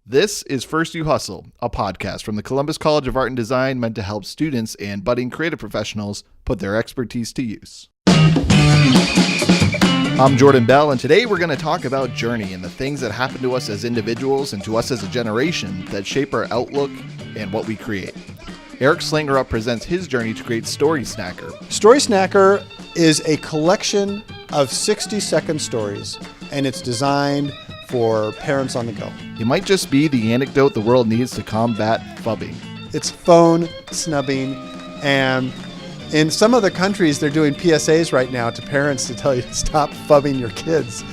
This is First You Hustle, a podcast from the Columbus College of Art and Design meant to help students and budding creative professionals put their expertise to use. I'm Jordan Bell, and today we're going to talk about journey and the things that happen to us as individuals and to us as a generation that shape our outlook and what we create. Erik Slangerup presents his journey to create StorySnacker. StorySnacker is a collection of 60-second stories, and it's designed for parents on the go. It might just be the anecdote the world needs to combat phubbing. It's phone snubbing, and in some other countries, they're doing PSAs right now to parents to tell you to stop phubbing your kids.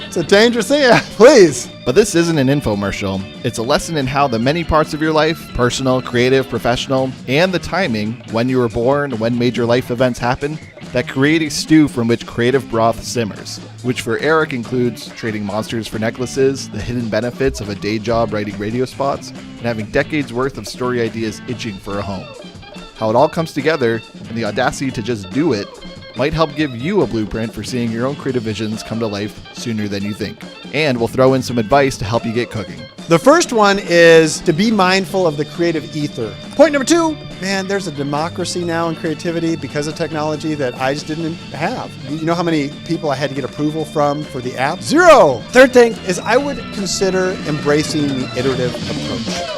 It's a dangerous thing, please. But this isn't an infomercial. It's a lesson in how the many parts of your life, personal, creative, professional, and the timing, when you were born, when major life events happen, that create a stew from which creative broth simmers, which for Erik includes trading monsters for necklaces, the hidden benefits of a day job writing radio spots, and having decades worth of story ideas itching for a home. How it all comes together, and the audacity to just do it, might help give you a blueprint for seeing your own creative visions come to life sooner than you think. And we'll throw in some advice to help you get cooking. The first one is to be mindful of the creative ether. Point number 2, man, there's a democracy now in creativity because of technology that I just didn't have. You know how many people I had to get approval from for the app? 0! Third thing is I would consider embracing the iterative approach.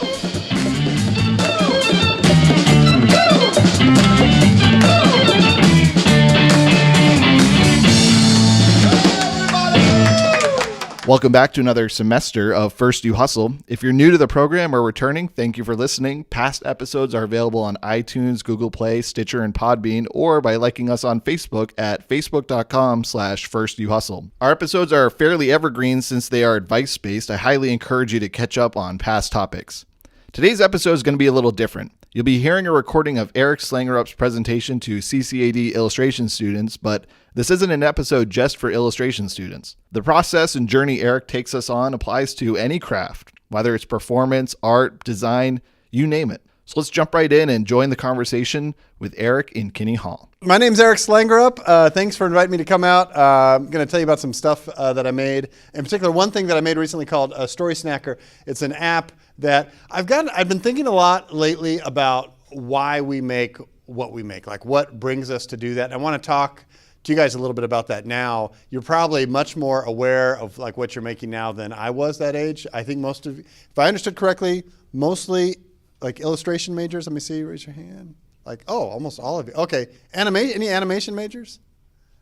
Welcome back to another semester of First You Hustle. If you're new to the program or returning, thank you for listening. Past episodes are available on iTunes, Google Play, Stitcher, and Podbean, or by liking us on Facebook at facebook.com/firstyouhustle. Our episodes are fairly evergreen since they are advice-based. I highly encourage you to catch up on past topics. Today's episode is going to be a little different. You'll be hearing a recording of Erik Slangerup's presentation to CCAD illustration students, but this isn't an episode just for illustration students. The process and journey Erik takes us on applies to any craft, whether it's performance, art, design, you name it. So let's jump right in and join the conversation with Erik in Kinney Hall. My name's Erik Slangerup. Thanks for inviting me to come out. I'm going to tell you about some stuff that I made. In particular, one thing that I made recently called StorySnacker. It's an app that I've been thinking a lot lately about why we make what we make, like what brings us to do that. And I want to talk to you guys a little bit about that now. You're probably much more aware of like what you're making now than I was that age. I think most of you, if I understood correctly, mostly like illustration majors. Let me see, raise your hand. Like, oh, almost all of you. Okay, any animation majors?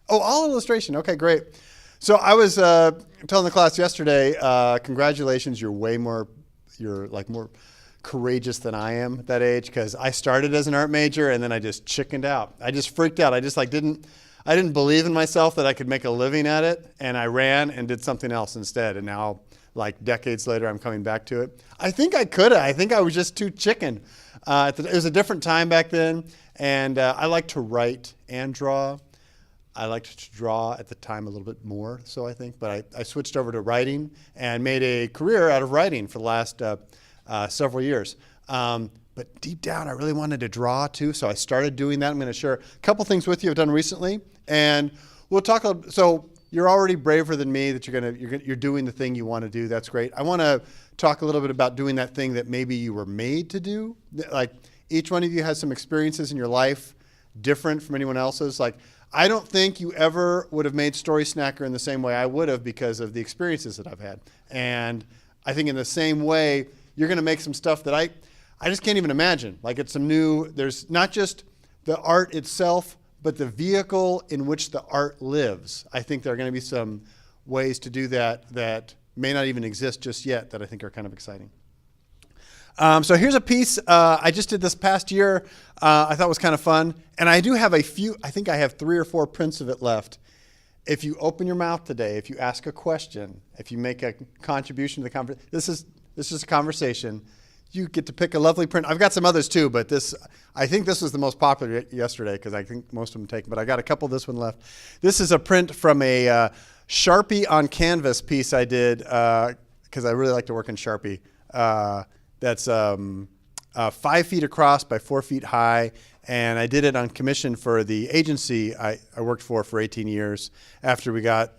Oh, all illustration, okay, great. So I was telling the class yesterday, congratulations, you're more courageous than I am at that age, because I started as an art major and then I just chickened out. I just freaked out. I just didn't believe in myself that I could make a living at it, and I ran and did something else instead. And now, like decades later, I'm coming back to it. I think I could have. I think I was just too chicken. It was a different time back then, and I like to write and draw. I liked to draw at the time a little bit more, so I think, but I switched over to writing and made a career out of writing for the last several years. But deep down, I really wanted to draw too, so I started doing that. I'm going to share a couple things with you I've done recently, and we'll talk. So you're already braver than me that you're doing the thing you want to do. That's great. I want to talk a little bit about doing that thing that maybe you were made to do. Like each one of you has some experiences in your life different from anyone else's. Like I don't think you ever would have made StorySnacker in the same way I would have because of the experiences that I've had. And I think in the same way, you're going to make some stuff that I just can't even imagine. Like it's there's not just the art itself, but the vehicle in which the art lives. I think there are going to be some ways to do that may not even exist just yet that I think are kind of exciting. So here's a piece I just did this past year. I thought was kind of fun. And I do have I think I have 3 or 4 prints of it left. If you open your mouth today, if you ask a question, if you make a contribution to the conversation, this is a conversation. You get to pick a lovely print. I've got some others too, but I think this was the most popular yesterday because I think most of them taken, but I got a couple of this one left. This is a print from a Sharpie on canvas piece I did because I really like to work in Sharpie. That's 5 feet across by 4 feet high, and I did it on commission for the agency I worked for 18 years after we got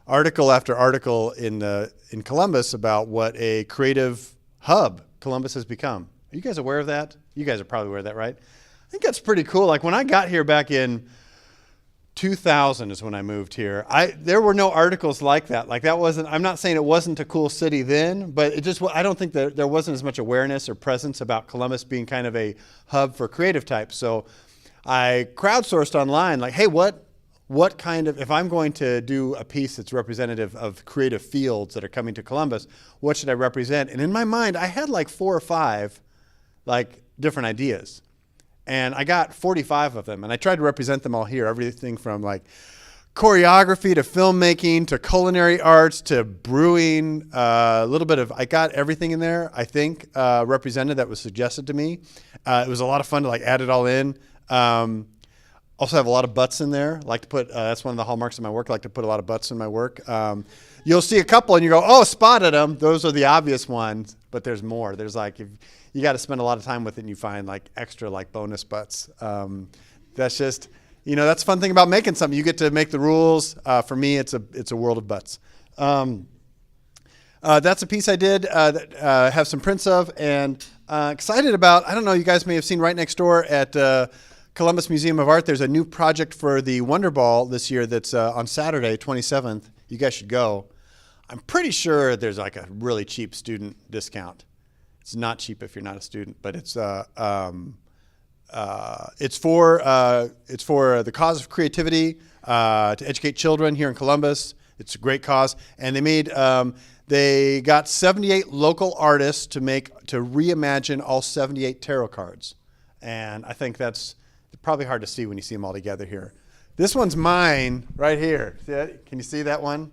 article after article in Columbus about what a creative hub Columbus has become. Are you guys aware of that? You guys are probably aware of that, right? I think that's pretty cool. Like when I got here back in 2000 is when I moved here. There were no articles like that. Like that wasn't, I'm not saying it wasn't a cool city then, but it just, I don't think that there wasn't as much awareness or presence about Columbus being kind of a hub for creative types. So I crowdsourced online, like, hey, what kind of, if I'm going to do a piece that's representative of creative fields that are coming to Columbus, what should I represent? And in my mind, I had like 4 or 5 like different ideas. And I got 45 of them, and I tried to represent them all here. Everything from like choreography to filmmaking to culinary arts to brewing, a little bit of, I got everything in there, I think, represented that was suggested to me. It was a lot of fun to like add it all in. Also have a lot of butts in there. I like to put, that's one of the hallmarks of my work. I like to put a lot of butts in my work. You'll see a couple and you go, oh, spotted them. Those are the obvious ones, but there's more. There's like, you got to spend a lot of time with it and you find like extra like bonus butts. That's just, that's the fun thing about making something. You get to make the rules. For me, it's a world of butts. That's a piece I did that have some prints of and excited about. I don't know, you guys may have seen right next door at Columbus Museum of Art, there's a new project for the Wonder Ball this year that's on Saturday, 27th. You guys should go. I'm pretty sure there's like a really cheap student discount. It's not cheap if you're not a student, but it's for the cause of creativity to educate children here in Columbus. It's a great cause, and they got 78 local artists to reimagine all 78 tarot cards, and I think that's probably hard to see when you see them all together here. This one's mine right here. See that? Can you see that one?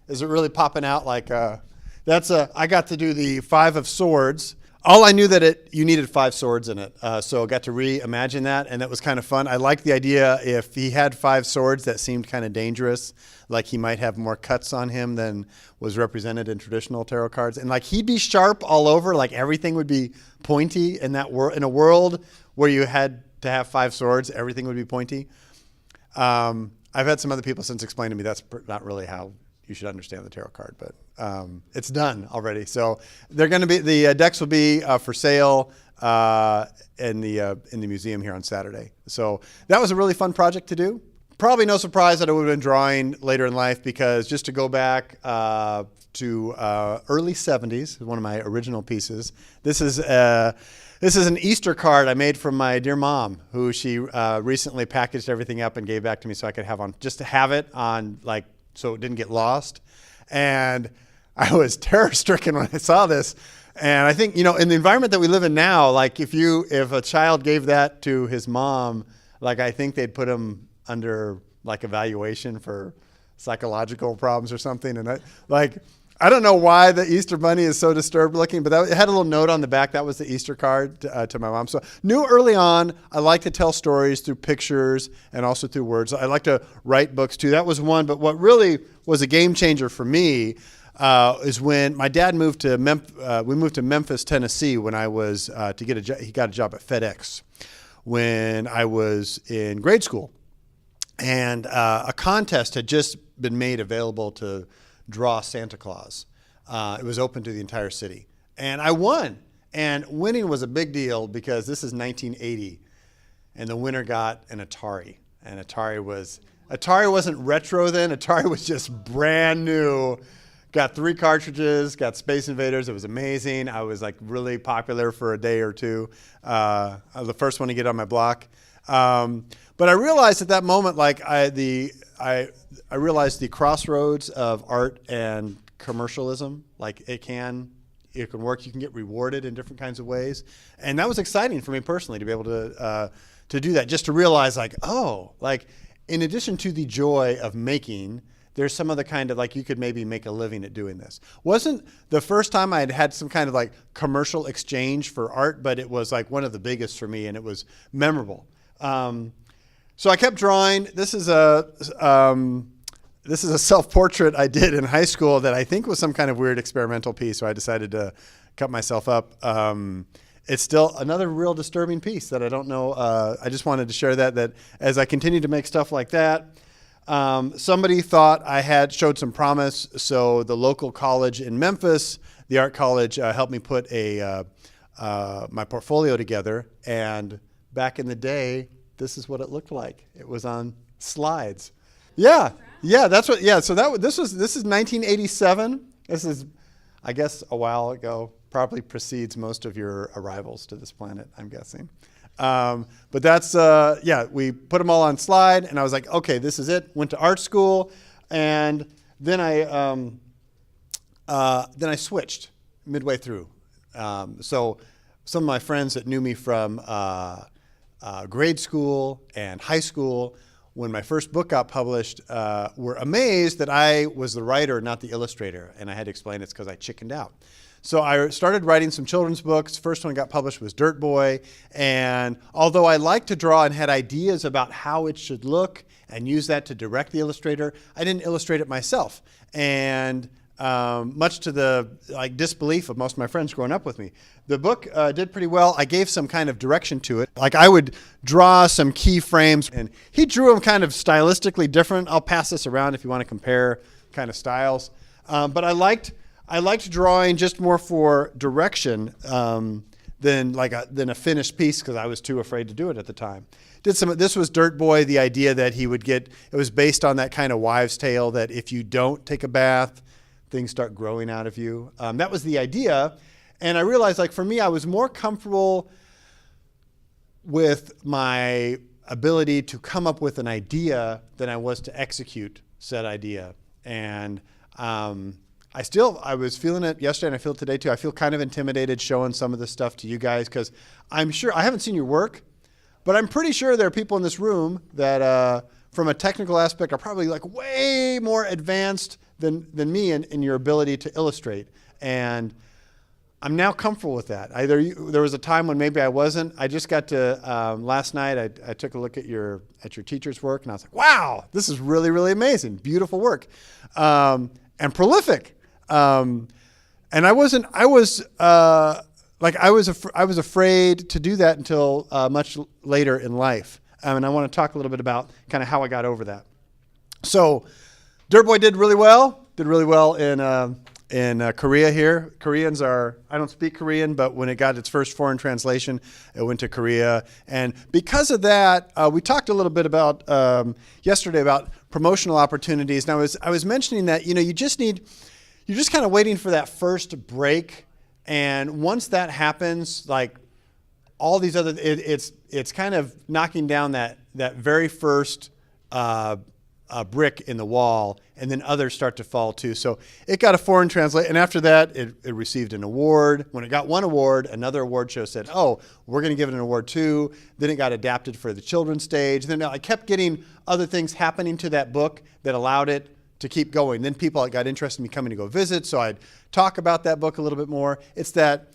Is it really popping out like I got to do the 5 of Swords. All I knew that you needed 5 swords in it. So I got to reimagine that, and that was kind of fun. I liked the idea if he had 5 swords that seemed kind of dangerous, like he might have more cuts on him than was represented in traditional tarot cards. And like he'd be sharp all over, like everything would be pointy in that in a world where you had to have 5 swords, everything would be pointy. I've had some other people since explain to me that's not really how you should understand the tarot card, but it's done already. So they're going to be, the decks will be for sale in the museum here on Saturday. So that was a really fun project to do. Probably no surprise that I would have been drawing later in life, because just to go back to early 70s, one of my original pieces. This is an Easter card I made from my dear mom, who she recently packaged everything up and gave back to me so I could have just to have it on, like, so it didn't get lost. And I was terror-stricken when I saw this. And I think, in the environment that we live in now, like if a child gave that to his mom, like I think they'd put him under like evaluation for psychological problems or something. And I don't know why the Easter Bunny is so disturbed looking, but it had a little note on the back. That was the Easter card to my mom. So knew early on, I like to tell stories through pictures and also through words. I like to write books too. That was one. But what really was a game changer for me is when my dad moved to we moved to Memphis, Tennessee when I was to get a job. He got a job at FedEx when I was in grade school. And a contest had just been made available to draw Santa Claus. It was open to the entire city. And I won. And winning was a big deal because this is 1980. And the winner got an Atari. And Atari wasn't retro then. Atari was just brand new. Got 3 cartridges, got Space Invaders. It was amazing. I was like really popular for a day or two. I was the first one to get on my block. But I realized at that moment, like I realized the crossroads of art and commercialism. Like it can work. You can get rewarded in different kinds of ways, and that was exciting for me personally to be able to do that. Just to realize, like, oh, like in addition to the joy of making, there's some other kind of like you could maybe make a living at doing this. Wasn't the first time I had some kind of like commercial exchange for art, but it was like one of the biggest for me, and it was memorable. So I kept drawing. This is a self-portrait I did in high school that I think was some kind of weird experimental piece. So I decided to cut myself up. It's still another real disturbing piece that I don't know. I just wanted to share that as I continue to make stuff like that. Somebody thought I showed some promise, so the local college in Memphis, the art college, helped me put my portfolio together. And back in the day, this is what it looked like. It was on slides. Yeah, that's what. Yeah, so this is 1987. This is, I guess, a while ago. Probably precedes most of your arrivals to this planet, I'm guessing. But that's, we put them all on slide, and I was like, okay, this is it. Went to art school, and then I switched midway through. So some of my friends that knew me from grade school and high school, when my first book got published, were amazed that I was the writer, not the illustrator. And I had to explain it's because I chickened out. So I started writing some children's books. First one got published was Dirt Boy. And although I liked to draw and had ideas about how it should look and use that to direct the illustrator, I didn't illustrate it myself. And much to the disbelief of most of my friends growing up with me. The book did pretty well. I gave some kind of direction to it. Like I would draw some key frames, and he drew them kind of stylistically different. I'll pass this around if you want to compare kind of styles. But I liked drawing just more for direction than a finished piece because I was too afraid to do it at the time. This was Dirt Boy, the idea that it was based on that kind of wives' tale that if you don't take a bath, things start growing out of you. That was the idea. And I realized, for me, I was more comfortable with my ability to come up with an idea than I was to execute said idea. And I was feeling it yesterday, and I feel it today too. I feel kind of intimidated showing some of this stuff to you guys because I'm sure, I haven't seen your work, but I'm pretty sure there are people in this room that from a technical aspect are probably way more advanced than me in your ability to illustrate. And I'm now comfortable with that. There was a time when maybe I wasn't. I just got to, last night I took a look at your teacher's work, and I was like, wow, this is really, really amazing. Beautiful work. And prolific. And I was afraid to do that until much later in life. And I want to talk a little bit about kind of how I got over that. So Dirt Boy did really well in Korea here. Koreans I don't speak Korean, but when it got its first foreign translation, it went to Korea. And because of that, we talked a little bit about yesterday about promotional opportunities. Now, I was mentioning that, you're just kind of waiting for that first break. And once that happens, all these other, it's kind of knocking down that very first brick in the wall, and then others start to fall too. So it got a foreign translation, and after that, it received an award. When it got one award, another award show said, oh, we're going to give it an award too. Then it got adapted for the children's stage. Then I kept getting other things happening to that book that allowed it to keep going. Then people got interested in me coming to go visit, so I'd talk about that book a little bit more. It's that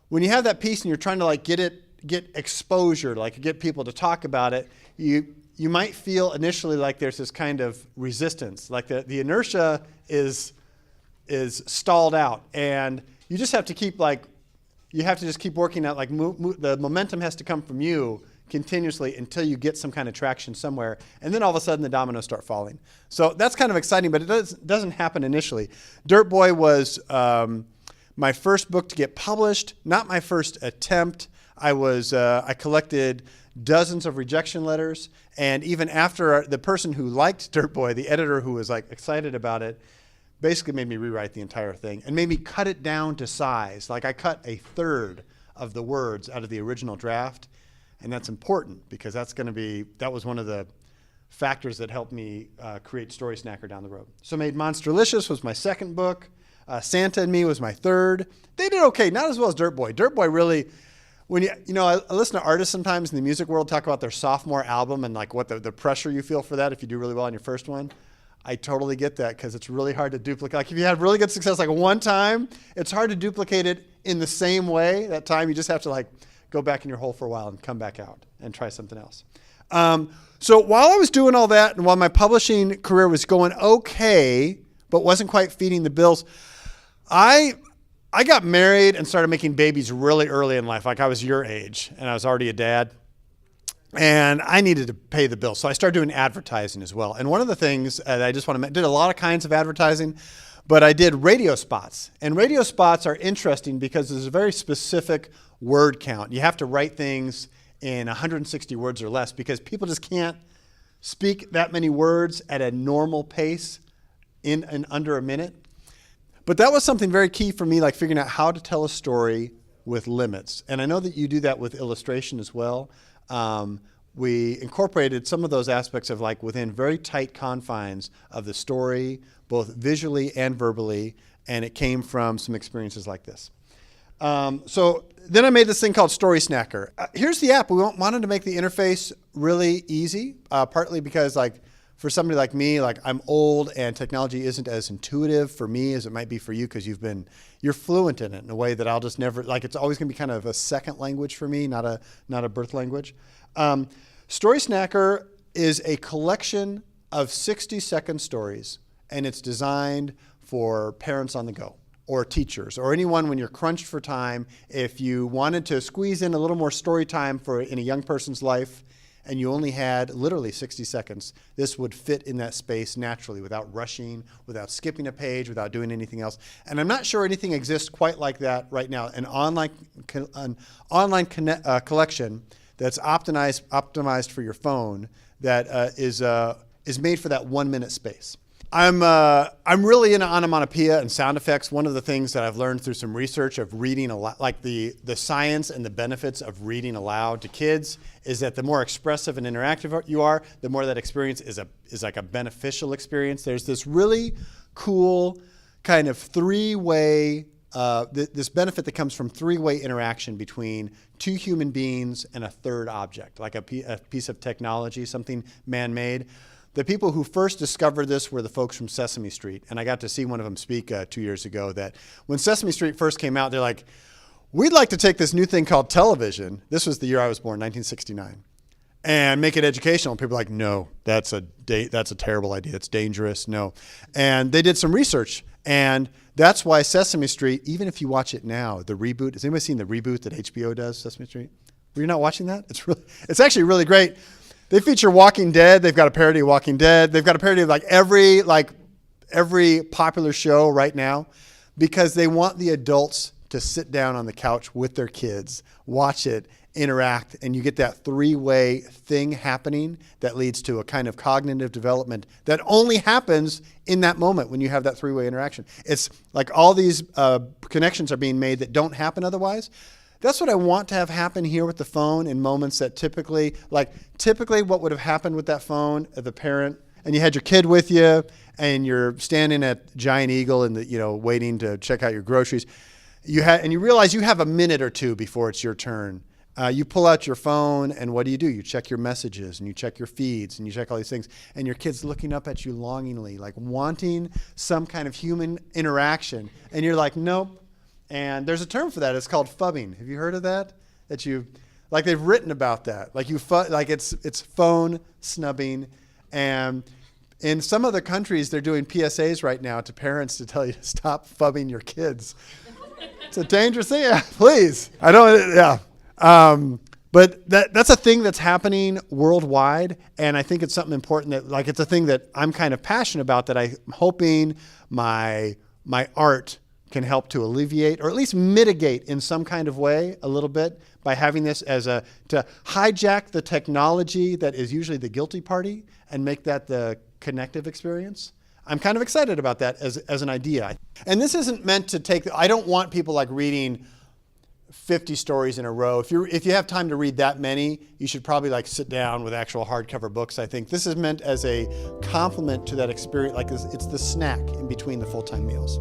when you have that piece and you're trying to get exposure, get people to talk about it, you might feel initially like there's this kind of resistance, the inertia is stalled out, and you just have to keep just keep working out. The momentum has to come from you continuously until you get some kind of traction somewhere, and then all of a sudden the dominoes start falling. So that's kind of exciting, but it doesn't happen initially. Dirt Boy was my first book to get published, not my first attempt. I collected dozens of rejection letters, and even after the person who liked Dirt Boy, the editor who was excited about it, basically made me rewrite the entire thing and made me cut it down to size. I cut a third of the words out of the original draft, and that's important because that was one of the factors that helped me create StorySnacker down the road. So made Monsterlicious was my second book. Santa and Me was my third. They did okay, not as well as Dirt Boy. Dirt Boy really, when I listen to artists sometimes in the music world talk about their sophomore album and what the pressure you feel for that if you do really well on your first one. I totally get that because it's really hard to duplicate. If you have really good success one time, it's hard to duplicate it in the same way that time. You just have to go back in your hole for a while and come back out and try something else. So while I was doing all that and while my publishing career was going okay, but wasn't quite feeding the bills, I got married and started making babies really early in life. I was your age and I was already a dad. And I needed to pay the bill. So I started doing advertising as well. And one of the things that I just want to did a lot of kinds of advertising, but I did radio spots. And radio spots are interesting because there's a very specific word count. You have to write things in 160 words or less because people just can't speak that many words at a normal pace in under a minute. But that was something very key for me, like figuring out how to tell a story with limits. And I know that you do that with illustration as well. We incorporated some of those aspects of like within very tight confines of the story, both visually and verbally, and it came from some experiences like this. So then I made this thing called StorySnacker. Here's the app. We wanted to make the interface really easy, partly because like for somebody like me, like I'm old and technology isn't as intuitive for me as it might be for you because you're fluent in it in a way that I'll just never, like it's always gonna be kind of a second language for me, not a birth language. StorySnacker is a collection of 60-second stories, and it's designed for parents on the go or teachers or anyone when you're crunched for time. If you wanted to squeeze in a little more story time in a young person's life and you only had literally 60 seconds, this would fit in that space naturally without rushing, without skipping a page, without doing anything else. And I'm not sure anything exists quite like that right now, an online collection that's optimized for your phone that is made for that 1 minute space. I'm really into onomatopoeia and sound effects. One of the things that I've learned through some research of reading like the science and the benefits of reading aloud to kids is that the more expressive and interactive you are, the more that experience is like a beneficial experience. There's this really cool kind of three-way this benefit that comes from three-way interaction between two human beings and a third object, like a piece of technology, something man-made. The people who first discovered this were the folks from Sesame Street, and I got to see one of them speak 2 years ago that when Sesame Street first came out, they're like, we'd like to take this new thing called television, this was the year I was born, 1969, and make it educational. And people are like, no, that's a terrible idea, it's dangerous, no. And they did some research, and that's why Sesame Street, even if you watch it now, the reboot, has anybody seen the reboot that HBO does, Sesame Street? Were you not watching that? It's actually really great. They feature Walking Dead. They've got a parody of Walking Dead. They've got a parody of every popular show right now because they want the adults to sit down on the couch with their kids, watch it, interact, and you get that three-way thing happening that leads to a kind of cognitive development that only happens in that moment when you have that three-way interaction. It's like all these connections are being made that don't happen otherwise. That's what I want to have happen here with the phone in moments that typically what would have happened with that phone as a parent, and you had your kid with you, and you're standing at Giant Eagle and waiting to check out your groceries. And you realize you have a minute or two before it's your turn. You pull out your phone, and what do? You check your messages, and you check your feeds, and you check all these things, and your kid's looking up at you longingly, like wanting some kind of human interaction, and you're like, nope. And there's a term for that. It's called phubbing. Have you heard of that? They've written about that. It's phone snubbing, and in some other countries they're doing PSAs right now to parents to tell you to stop phubbing your kids. It's a dangerous thing. Yeah, please. I don't. Yeah. But that's a thing that's happening worldwide, and I think it's something important that it's a thing that I'm kind of passionate about that I'm hoping my art can help to alleviate or at least mitigate in some kind of way a little bit by having this to hijack the technology that is usually the guilty party and make that the connective experience. I'm kind of excited about that as an idea. And this isn't meant to I don't want people like reading 50 stories in a row. If you have time to read that many, you should probably sit down with actual hardcover books. I think this is meant as a complement to that experience. It's the snack in between the full-time meals.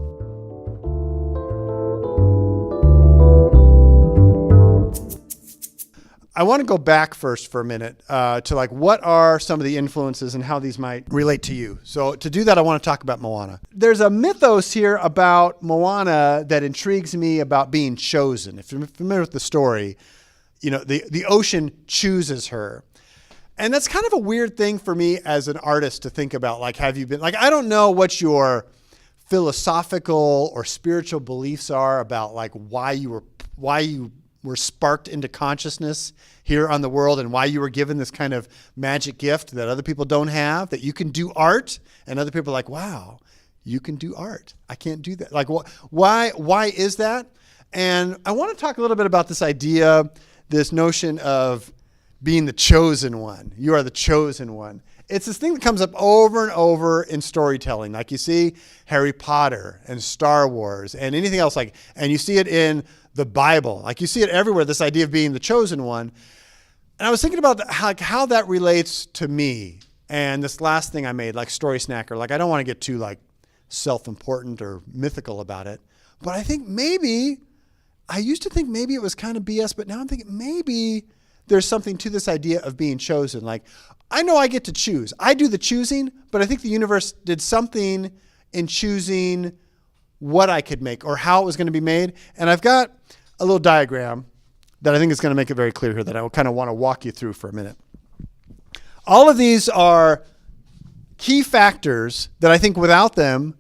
I want to go back first for a minute to what are some of the influences and how these might relate to you. So to do that, I want to talk about Moana. There's a mythos here about Moana that intrigues me about being chosen. If you're familiar with the story, the ocean chooses her. And that's kind of a weird thing for me as an artist to think about. Have you been, I don't know what your philosophical or spiritual beliefs are about why you were sparked into consciousness here on the world, and why you were given this kind of magic gift that other people don't have, that you can do art, and other people are like, wow, you can do art. I can't do that. Like, why is that? And I want to talk a little bit about this idea, this notion of being the chosen one. You are the chosen one. It's this thing that comes up over and over in storytelling. Like you see Harry Potter and Star Wars and anything else, and you see it in the Bible. Like you see it everywhere, this idea of being the chosen one. And I was thinking about how that relates to me and this last thing I made, like StorySnacker. Like, I don't want to get too self-important or mythical about it, but I think I used to think maybe it was kind of BS, but now I'm thinking maybe there's something to this idea of being chosen. Like, I know I get to choose. I do the choosing, but I think the universe did something in choosing what I could make or how it was going to be made. And I've got a little diagram that I think is going to make it very clear here that I kind of want to walk you through for a minute. All of these are key factors that I think without them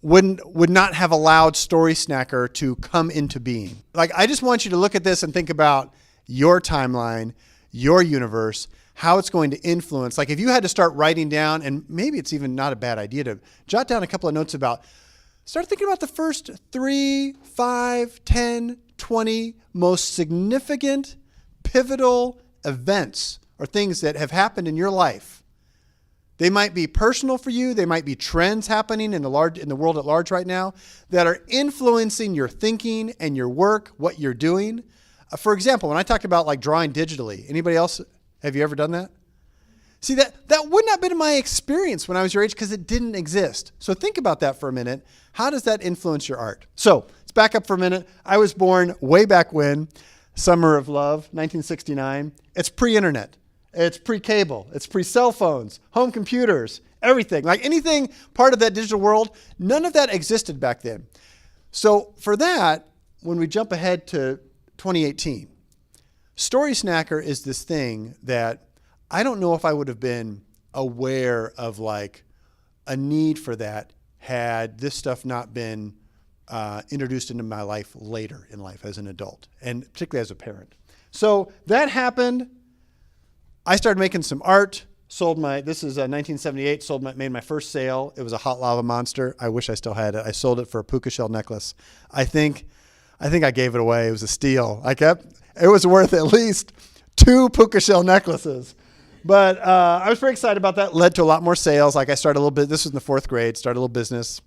would not have allowed StorySnacker to come into being. Like, I just want you to look at this and think about your timeline, your universe, how it's going to influence. Like, if you had to start writing down, and maybe it's even not a bad idea to jot down a couple of notes about, start thinking about the first 3, 5, 10, 20 most significant, pivotal events or things that have happened in your life. They might be personal for you. They might be trends happening in the world at large right now that are influencing your thinking and your work, what you're doing. For example, when I talked about drawing digitally, anybody else, have you ever done that? See, that would not have been my experience when I was your age because it didn't exist. So think about that for a minute. How does that influence your art? So let's back up for a minute. I was born way back when, Summer of Love, 1969. It's pre-internet. It's pre-cable. It's pre-cell phones, home computers, everything. Like anything part of that digital world, none of that existed back then. So for that, when we jump ahead to 2018, StorySnacker is this thing that I don't know if I would have been aware of a need for that had this stuff not been introduced into my life later in life as an adult, and particularly as a parent. So that happened. I started making some art, this is 1978, made my first sale. It was a hot lava monster. I wish I still had it. I sold it for a puka shell necklace. I think I gave it away. It was a steal. It was worth at least 2 puka shell necklaces. But I was very excited about that. Led to a lot more sales. I started a little bit, this was in the 4th grade, started a little business.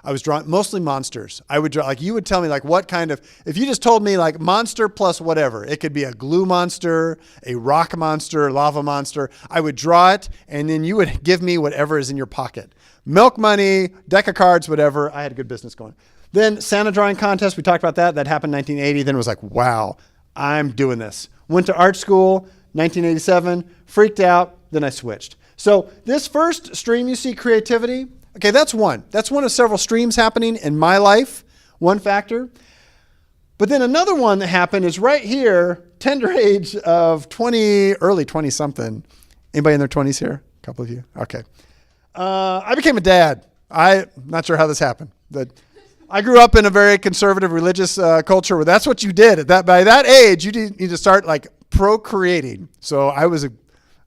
I was drawing mostly monsters. I would draw, you would tell me what kind of, if you just told me monster plus whatever, it could be a glue monster, a rock monster, lava monster. I would draw it, and then you would give me whatever is in your pocket. Milk money, deck of cards, whatever. I had a good business going. Then Santa drawing contest, we talked about that. That happened in 1980. Then it was wow, I'm doing this. Went to art school, 1987, freaked out, then I switched. So this first stream you see, creativity, okay, that's one. That's one of several streams happening in my life, one factor. But then another one that happened is right here, tender age of 20, early 20-something. Anybody in their 20s here? A couple of you? Okay. I became a dad. I'm not sure how this happened, but I grew up in a very conservative religious culture where that's what you did. By that age, you need to start procreating. So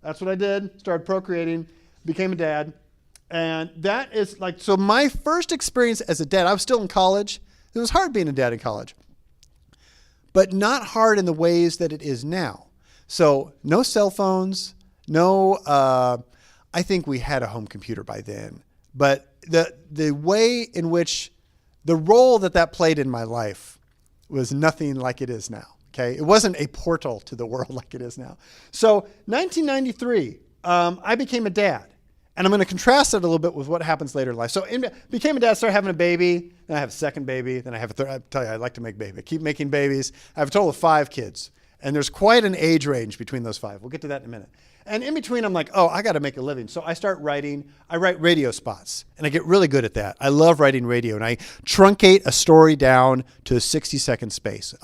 that's what I did. Started procreating, became a dad. And that is so my first experience as a dad, I was still in college. It was hard being a dad in college, but not hard in the ways that it is now. So no cell phones, I think we had a home computer by then, but the way in which the role that played in my life was nothing like it is now. Okay. It wasn't a portal to the world like it is now. So 1993, I became a dad. And I'm going to contrast it a little bit with what happens later in life. So became a dad, started having a baby, then I have a second baby, then I have a third. I tell you, I like to make babies. I keep making babies. I have a total of 5 kids. And there's quite an age range between those 5. We'll get to that in a minute. And in between, I'm I got to make a living. So I start writing. I write radio spots, and I get really good at that. I love writing radio, and I truncate a story down to a 60-second space.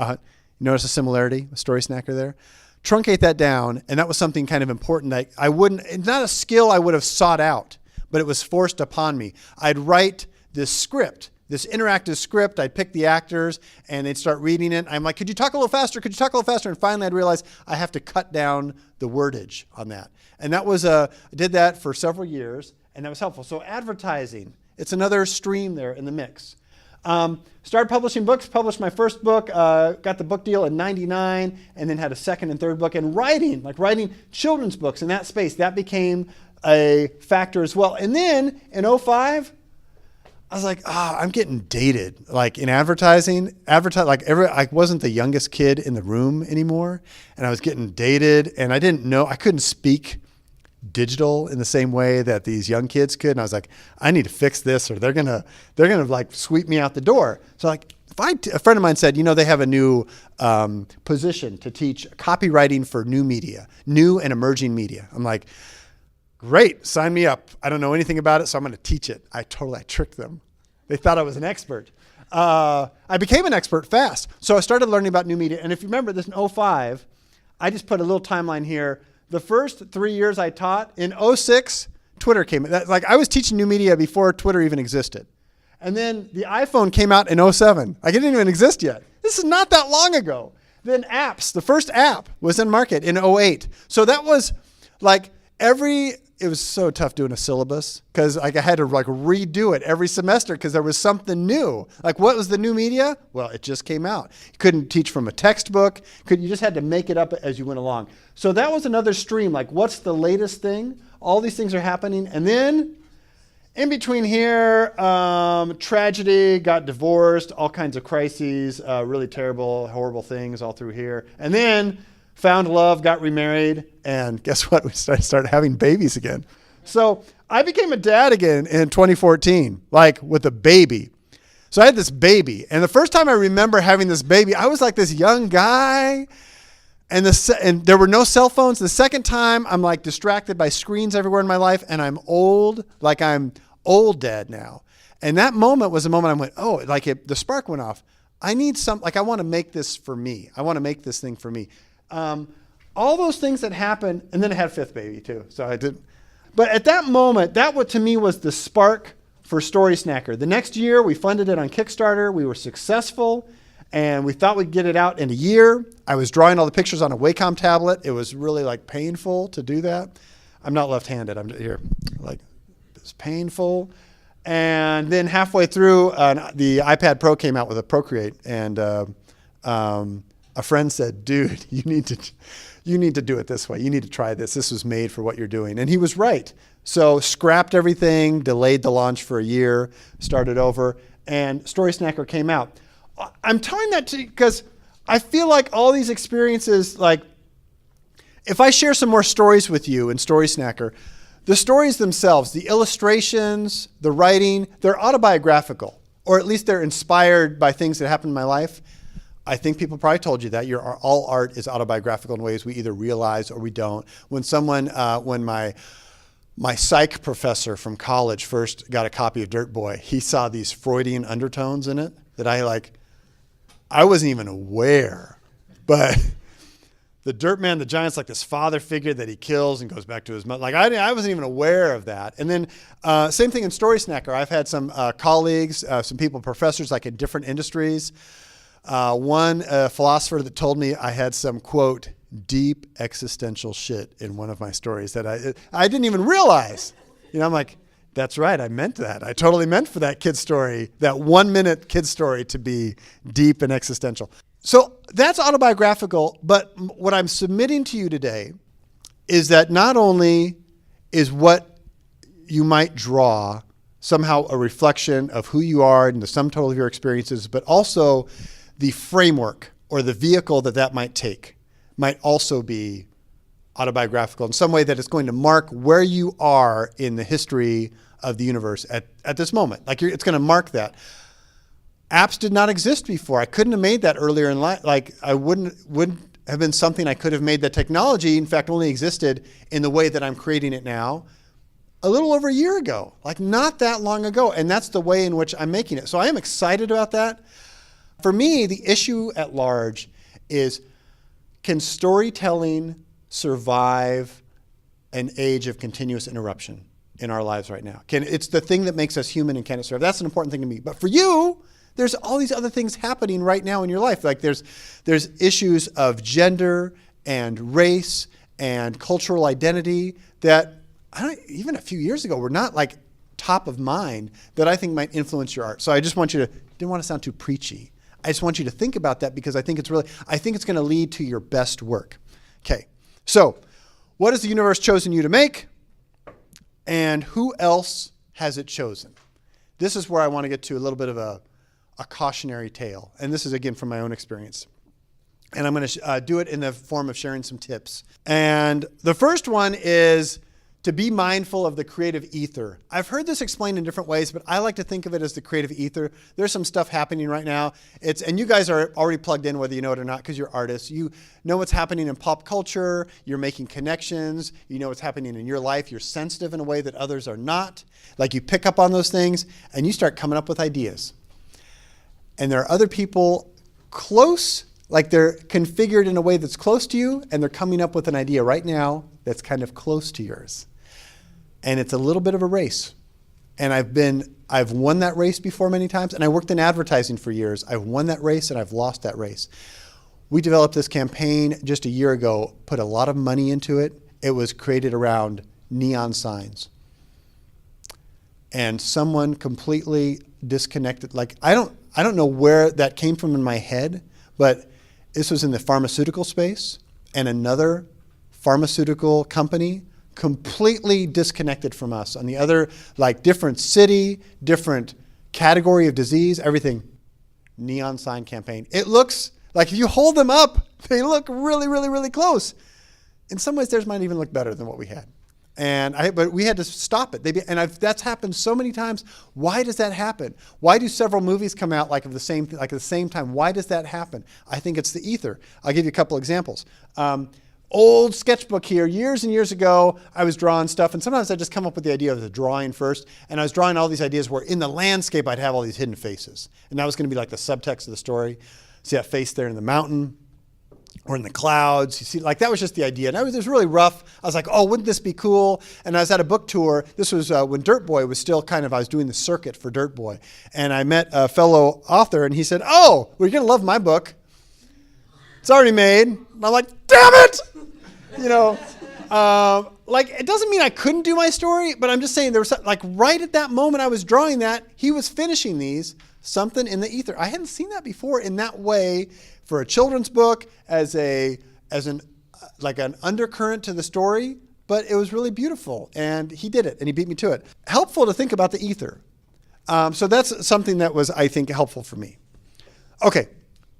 Notice a similarity, a StorySnacker there? Truncate that down, and that was something kind of important that it's not a skill I would have sought out, but it was forced upon me. I'd write this script, this interactive script. I'd pick the actors and they'd start reading it. I'm like, could you talk a little faster? Could you talk a little faster? And finally I'd realize I have to cut down the wordage on that. And that was, I did that for several years and that was helpful. So advertising, it's another stream there in the mix. Started publishing books, published my first book, got the book deal in '99, and then had a second and third book. And writing, like writing children's books in that space, that became a factor as well. And then in '05, I was like, I'm getting dated. Like in advertising, I wasn't the youngest kid in the room anymore, and I was getting dated, and I didn't know, I couldn't speak digital in the same way that these young kids could. And I was like, I need to fix this or they're gonna like sweep me out the door. So like a friend of mine said, they have a new position to teach copywriting for new media, new and emerging media. I'm like, great, sign me up. I don't know anything about it, so I'm going to teach it. I tricked them. They thought I was an expert. I became an expert fast. So I started learning about new media. And if you remember this in '05, I just put a little timeline here. The first 3 years I taught, in '06, Twitter came. Like I was teaching new media before Twitter even existed. And then the iPhone came out in '07. Like it didn't even exist yet. This is not that long ago. Then apps, the first app was in market in '08. So that was like it was so tough doing a syllabus because like I had to like redo it every semester because there was something new. Like what was the new media? Well, it just came out. You couldn't teach from a textbook. You just had to make it up as you went along. So that was another stream. Like what's the latest thing? All these things are happening. And then in between here, tragedy, got divorced, all kinds of crises, really terrible, horrible things all through here. And then found love, got remarried, and guess what? We started having babies again. So I became a dad again in 2014, like with a baby. So I had this baby, and the first time I remember having this baby, I was like this young guy, and there were no cell phones. The second time, I'm like distracted by screens everywhere in my life, and I'm old, like I'm old dad now. And that moment was a moment I went, oh, like the spark went off. I need like I want to make this for me. I want to make this thing for me. All those things that happened, and then I had a fifth baby too. So I did, but at that moment, that what to me was the spark for StorySnacker. The next year, we funded it on Kickstarter. We were successful, and we thought we'd get it out in a year. I was drawing all the pictures on a Wacom tablet. It was really like painful to do that. I'm not left-handed. I'm here, like it's painful. And then halfway through, the iPad Pro came out with a Procreate, and a friend said, dude, you need to do it this way. You need to try this. This was made for what you're doing. And he was right. So scrapped everything, delayed the launch for a year, started over, and StorySnacker came out. I'm telling that to you because I feel like all these experiences, like if I share some more stories with you in StorySnacker, the stories themselves, the illustrations, the writing, they're autobiographical, or at least they're inspired by things that happened in my life. I think people probably told you that all art is autobiographical in ways we either realize or we don't. When when my psych professor from college first got a copy of Dirt Boy, he saw these Freudian undertones in it that I wasn't even aware. But the Dirt Man, the giant's like this father figure that he kills and goes back to his mother. Like I wasn't even aware of that. And then same thing in StorySnacker. I've had some colleagues, some people, professors like in different industries. One philosopher that told me I had some, quote, deep existential shit in one of my stories that I didn't even realize. I'm like, that's right, I meant that. I totally meant for that kid story, that 1 minute kid story to be deep and existential. So that's autobiographical, but what I'm submitting to you today is that not only is what you might draw somehow a reflection of who you are and the sum total of your experiences, but also the framework or the vehicle that might take might also be autobiographical in some way, that it's going to mark where you are in the history of the universe at this moment. Like it's going to mark that. Apps did not exist before. I couldn't have made that earlier in life. Like I wouldn't have been something I could have made. That technology, in fact, only existed in the way that I'm creating it now a little over a year ago, like not that long ago. And that's the way in which I'm making it. So I am excited about that. For me, the issue at large is, can storytelling survive an age of continuous interruption? in our lives right now. It's the thing that makes us human and can it serve? That's an important thing to me. But for you, there's all these other things happening right now in your life. Like there's issues of gender and race and cultural identity that even a few years ago were not like top of mind that I think might influence your art. So I just want you to, didn't want to sound too preachy. I just want you to think about that because I think it's going to lead to your best work. Okay. So what has the universe chosen you to make? And who else has it chosen? This is where I want to get to a little bit of a cautionary tale. And this is, again, from my own experience. And I'm going to do it in the form of sharing some tips. And the first one is to be mindful of the creative ether. I've heard this explained in different ways, but I like to think of it as the creative ether. There's some stuff happening right now. And you guys are already plugged in, whether you know it or not, because you're artists. You know what's happening in pop culture. You're making connections. You know what's happening in your life. You're sensitive in a way that others are not. Like you pick up on those things and you start coming up with ideas. And there are other people close, like they're configured in a way that's close to you, and they're coming up with an idea right now that's kind of close to yours. And it's a little bit of a race. And I've won that race before many times, and I worked in advertising for years. I've won that race and I've lost that race. We developed this campaign just a year ago, put a lot of money into it. It was created around neon signs. And someone completely disconnected, like I don't know where that came from in my head, but this was in the pharmaceutical space, and another pharmaceutical company completely disconnected from us on the other, like different city, different category of disease, everything. Neon sign campaign. It looks like if you hold them up, they look really, really, really close. In some ways, theirs might even look better than what we had. But we had to stop it. That's happened so many times. Why does that happen? Why do several movies come out at the same time? Why does that happen? I think it's the ether. I'll give you a couple examples. Old sketchbook here. Years and years ago, I was drawing stuff, and sometimes I just come up with the idea of the drawing first, and I was drawing all these ideas where in the landscape I'd have all these hidden faces, and that was going to be like the subtext of the story. See that face there in the mountain or in the clouds? You see, like that was just the idea, and it was really rough. I was like, oh, wouldn't this be cool? And I was at a book tour. This was when Dirt Boy was still I was doing the circuit for Dirt Boy, and I met a fellow author, and he said, oh, well, you're going to love my book. It's already made. And I'm like, damn it! It doesn't mean I couldn't do my story, but I'm just saying there was right at that moment I was drawing that, he was finishing these, something in the ether. I hadn't seen that before in that way for a children's book as an undercurrent to the story, but it was really beautiful, and he did it, and he beat me to it. Helpful to think about the ether. So that's something that was, I think, helpful for me. Okay,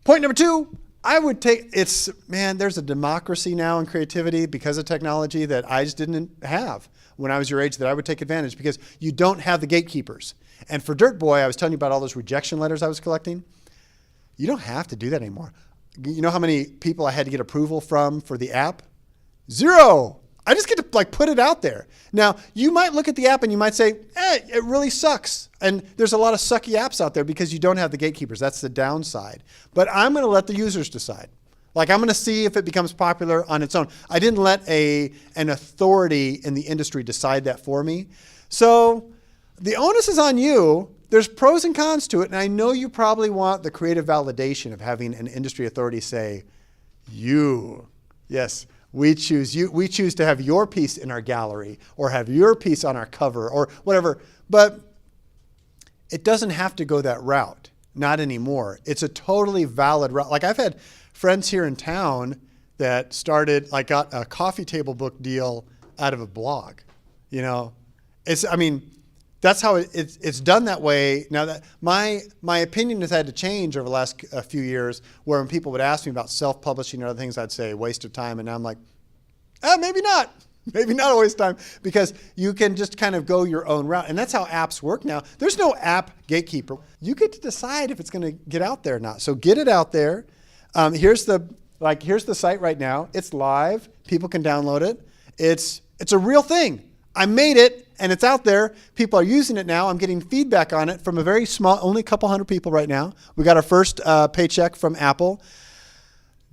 point number 2. There's a democracy now in creativity because of technology that I just didn't have when I was your age that I would take advantage because you don't have the gatekeepers. And for Dirt Boy, I was telling you about all those rejection letters I was collecting. You don't have to do that anymore. You know how many people I had to get approval from for the app? 0. I just get to put it out there. Now, you might look at the app and you might say, it really sucks. And there's a lot of sucky apps out there because you don't have the gatekeepers. That's the downside. But I'm going to let the users decide. I'm going to see if it becomes popular on its own. I didn't let an authority in the industry decide that for me. So the onus is on you. There's pros and cons to it. And I know you probably want the creative validation of having an industry authority say, yes, we choose you. We choose to have your piece in our gallery or have your piece on our cover or whatever. But it doesn't have to go that route. Not anymore. It's a totally valid route. I've had friends here in town that got a coffee table book deal out of a blog. That's how it's done that way. Now that my opinion has had to change over the last few years, where when people would ask me about self-publishing or other things, I'd say waste of time, and now I'm like, maybe not. Maybe not a waste of time, because you can just kind of go your own route. And that's how apps work now. There's no app gatekeeper. You get to decide if it's going to get out there or not. So get it out there. Here's the site right now. It's live. People can download it. It's a real thing. I made it, and it's out there. People are using it now. I'm getting feedback on it from a very small, only a couple hundred people right now. We got our first paycheck from Apple,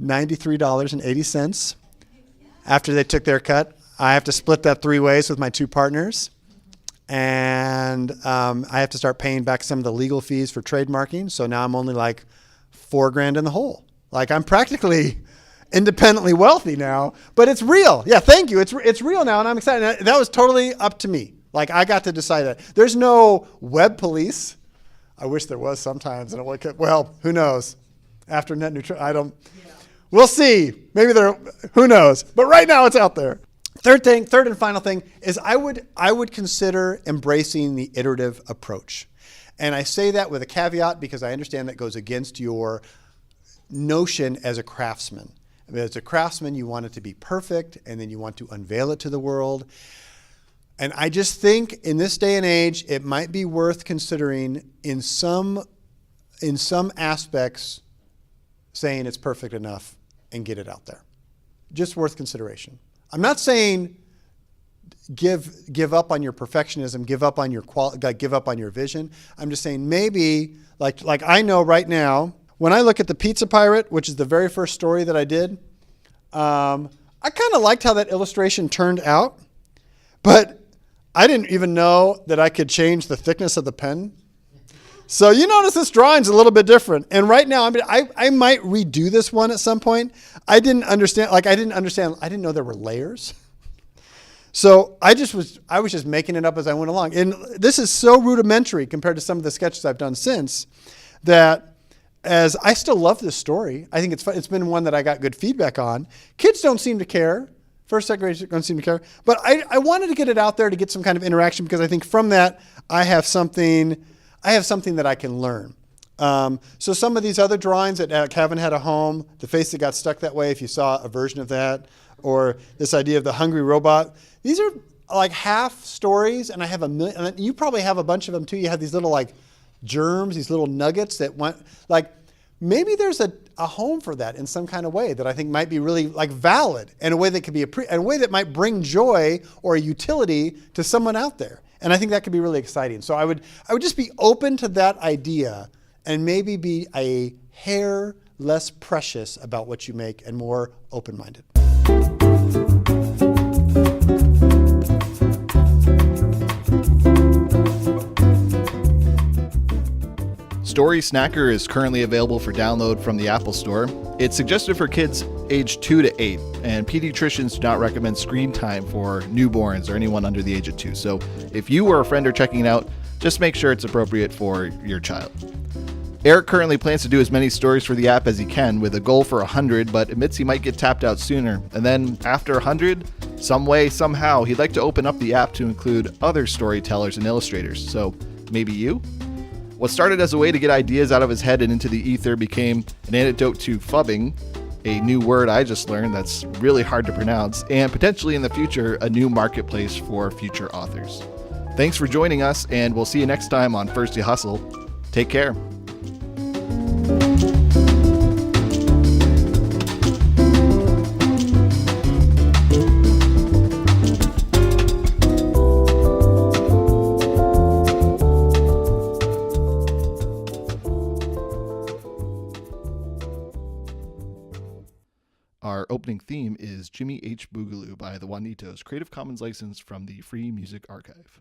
$93.80. After they took their cut, I have to split that 3 ways with my 2 partners. And I have to start paying back some of the legal fees for trademarking. So now I'm only like $4,000 in the hole. Like I'm practically independently wealthy now, but it's real. Yeah, thank you. It's real now, and I'm excited. That was totally up to me. Like I got to decide that. There's no web police. I wish there was sometimes, and well, who knows? After net neutrality, I don't. Yeah. We'll see. Maybe there. Who knows? But right now, it's out there. Third and final thing is I would consider embracing the iterative approach, and I say that with a caveat because I understand that goes against your notion as a craftsman. I mean, as a craftsman, you want it to be perfect, and then you want to unveil it to the world. And I just think in this day and age, it might be worth considering in some aspects saying it's perfect enough and get it out there. Just worth consideration. I'm not saying give up on your perfectionism, give up on your give up on your vision. I'm just saying maybe like I know right now, when I look at the Pizza Pirate, which is the very first story that I did, I kind of liked how that illustration turned out, but I didn't even know that I could change the thickness of the pen. So you notice this drawing's a little bit different. And right now, I might redo this one at some point. I didn't know there were layers. So I was just making it up as I went along. And this is so rudimentary compared to some of the sketches I've done since that as I still love this story. I think it's been one that I got good feedback on. Kids don't seem to care. First, second graders don't seem to care. But I wanted to get it out there to get some kind of interaction because I think from that I have something that I can learn. So some of these other drawings that Kevin had a home, the face that got stuck that way, if you saw a version of that, or this idea of the hungry robot, these are like half stories, and I have a million, and you probably have a bunch of them too. You have these little like germs, these little nuggets that went, like maybe there's a home for that in some kind of way that I think might be really like valid in a way that could be in a way that might bring joy or a utility to someone out there. And I think that could be really exciting. So I would just be open to that idea and maybe be a hair less precious about what you make and more open-minded. StorySnacker is currently available for download from the Apple Store. It's suggested for kids aged 2 to 8, and pediatricians do not recommend screen time for newborns or anyone under the age of 2. So if you or a friend are checking it out, just make sure it's appropriate for your child. Erik currently plans to do as many stories for the app as he can, with a goal for 100, but admits he might get tapped out sooner. And then after 100, some way, somehow, he'd like to open up the app to include other storytellers and illustrators. So maybe you? What started as a way to get ideas out of his head and into the ether became an antidote to phubbing, a new word I just learned that's really hard to pronounce, and potentially in the future, a new marketplace for future authors. Thanks for joining us, and we'll see you next time on First You Hustle. Take care. Our opening theme is Jimmy H. Boogaloo by the Juanitos, Creative Commons license from the Free Music Archive.